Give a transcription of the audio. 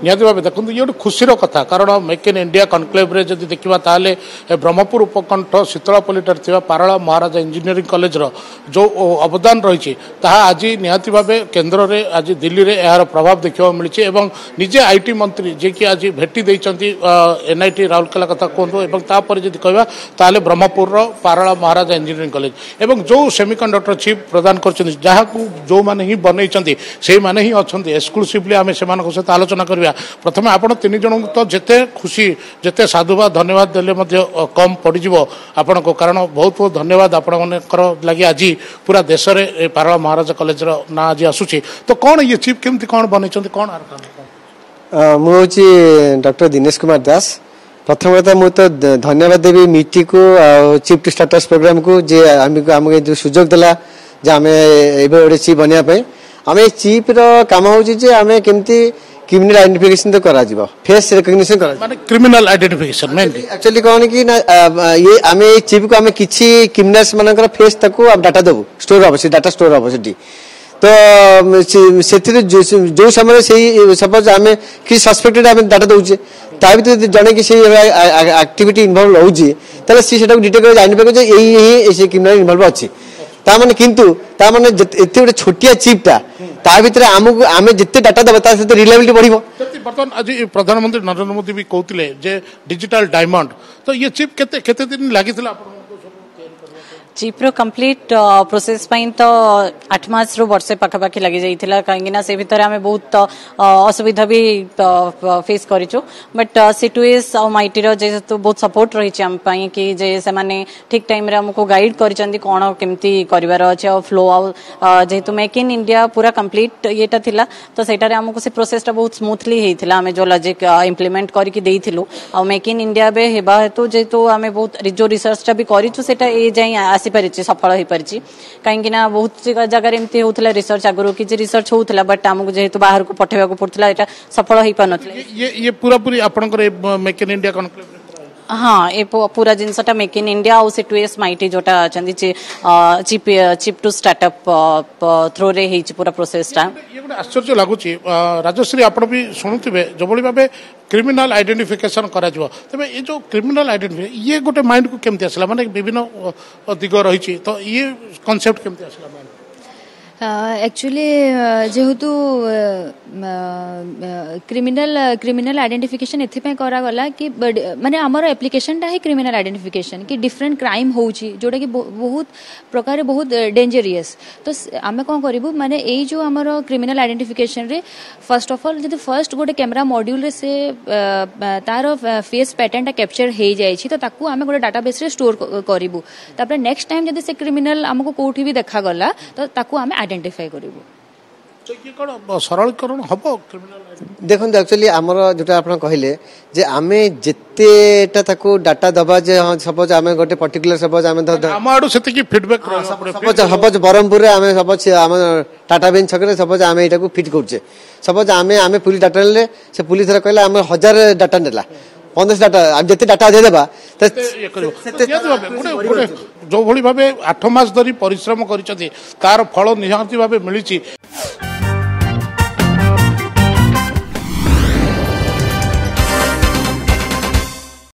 निहाती भाव देखो ये गोटे खुशीर कथा कारण मेक इन इंडिया कनक्लेव जब देखा ताले ब्रह्मपुर उपकंठ शीतलापल्ली पारला महाराजा इंजीनियरिंग कॉलेज जो अवदान रही आज निहाती भाव केन्द्र में आज दिल्ली में यार प्रभाव देखा मिली निजे आईटी मंत्री जी की आज भेटी एनआईटी राउरकेला कथा कहतु और जब कह ताले ब्रह्मपुर पारला महाराजा इंजीनियरिंग कॉलेज एवं जो सेमीकंडक्टर चिप प्रदान कर जो मैंने ही बनई से मैंने ही अच्छा एक्सक्लूसिवली आम से सहित आलोचना करवा प्रथम आपण तीन जन तो जिते खुशी जिते साधुवाद धन्यवाद देले कम पड़ज आपण को कारण बहुत बहुत धन्यवाद आपण लगे आज पूरा देश में पारला महाराजा कॉलेज ना आज आसूची तो कौन ये चीफ केमती कौन बनई कौन मुझे डॉक्टर दिनेश कुमार दास प्रथम कथा मुझे तो धन्यवाद देवी मीटी को चीफ टू स्टार्टर्स प्रोग्राम को जे आम जो सुजोग देला जे आम गोटे चीफ बनवाई आम चीफ काम हो आम केमती क्रिमिनल आइडेंटिफिकेशन तो करा जीवो फेस रिकॉग्निशन करा माने क्रिमिनल आइडेंटिफिकेशन मेनली एक्चुअली कोन की ना ये आमे चिप को आमे किछि क्रिमिनल्स मानकर फेस तको अब डाटा देबो स्टोर हो से डाटा स्टोर हो सेठी तो सेठी जो समय से सपोज आमे कि सस्पेक्टेड आमे डाटा दउचे ता भी तो जने कि से एक्टिविटी इन्वॉल्व होउची तले सी सेटा डिटेक्ट कर जानि पे जे एही से क्रिमिनल इन्वॉल्व अछि ता माने किंतु ता माने एते गोटे छोटिया चिपटा ता भीतर आमको आमे जिते डाटा दबा ता से रिलायबिलिटी बढ़िबो बर्तमान आज प्रधानमंत्री नरेंद्र मोदी भी कहते जे डिजिटल डायमंड तो ये चिप केते दिन लागिथिला आपन चिप रो कंप्लीट प्रोसेस पाइन तो 8 मास रो वर्षे पाखापाखि लगी जाइथिला काहेकिना से भीतर आमे बहुत असुविधा भी फेस करिचो बट सिटुएस और माइटी रो जे तो बहुत सपोर्ट रही छै हम पई कि जे से माने ठीक टाइम रे हमको गाइड करिचंदी कोन केमती करिवार अछि और फ्लो जेहेतु मेक इन इंडिया पूरा कंप्लीट येटा थिला तो सेटा रे हमको से प्रोसेस टा बहुत स्मूथली हेथिला हमें जो लॉजिक इंप्लीमेंट करके देइथिलु और मेक इन इंडिया बे हेबा हेतु जेतु हमें बहुत जो रिसर्च टा भी करिचु सेटा ए जाई आसी परिची सफल हो परिची कहीं ना बहुत जगह एमती होता रिसर्च आगु कि रिसर्च होता बट आमको जेहेतु बाहर को पठेवा पड़ता है सफल हो पार ये पूरा पूरी आपनकर मेक इन इंडिया कॉन्क्लेव हाँ ये पूरा जिनसटा मेक इन इंडिया और से 2S माइटी जोटा अछंदी चिप टू स्टार्टअप थ्रो रे हेची पूरा प्रोसेस टा ये गोटे आश्चर्य लगुची राजश्री आपण भी शुणुथिबे जो बळी भाबे क्रिमिनल आइडेंटिफिकेशन करा जिवो तबे ये जो क्रिमिनल आइडेंटिफिकेशन ये गोटे माइंड को केमती आसला माने विभिन्न दिग रही तो ये कांसेप्ट केमती आसला माइंड एक्चुअली जेहेतु क्रिमिनल आइडेंटिफिकेशन एथि करा गला कि माने हमर एप्लिकेशन टा है क्रिमिनल आइडेंटिफिकेशन कि डिफरेंट क्राइम होउची जोटा कि बहुत प्रकार बहुत डेंजरियस तो आमे कोन करिवु माने एई जो हमर क्रिमिनल आइडेंटिफिकेशन रे फर्स्ट ऑफ ऑल जदि फर्स्ट गोटे कैमरा मॉड्यूल रे से तार फेस पैटर्न टा कैप्चर हे जाय छी तो ताकू आमे गोटे डाटाबेस रे स्टोर करिवु तापर नेक्स्ट टाइम जदि से क्रिमिनल हमको कोठी भी देखा गला तो ताकू आमे आइडेंटिफाई करिवु तो ये कोन सरलीकरण हबो क्रिमिनल देखन एक्चुअली हमर जोटा आपण कहिले जे आमे जेतेटा ताको डाटा दबा जे सपोज आमे गोटे पर्टिकुलर सपोज आमे हमआडू सेति की फीडबैक सपोज बरमपुर रे आमे सपोज आमे टाटा बेन छकरे सपोज आमे एटाको फिट करछे सपोज आमे पुलिस डाटा ले से पुलिस रे कहला आमे 1000 डाटा नेला 15 डाटा हम जते डाटा दे देबा जो भली भाबे 8 मास धरी परिश्रम करिसथि तार फल निहांती भाबे मिलिछि।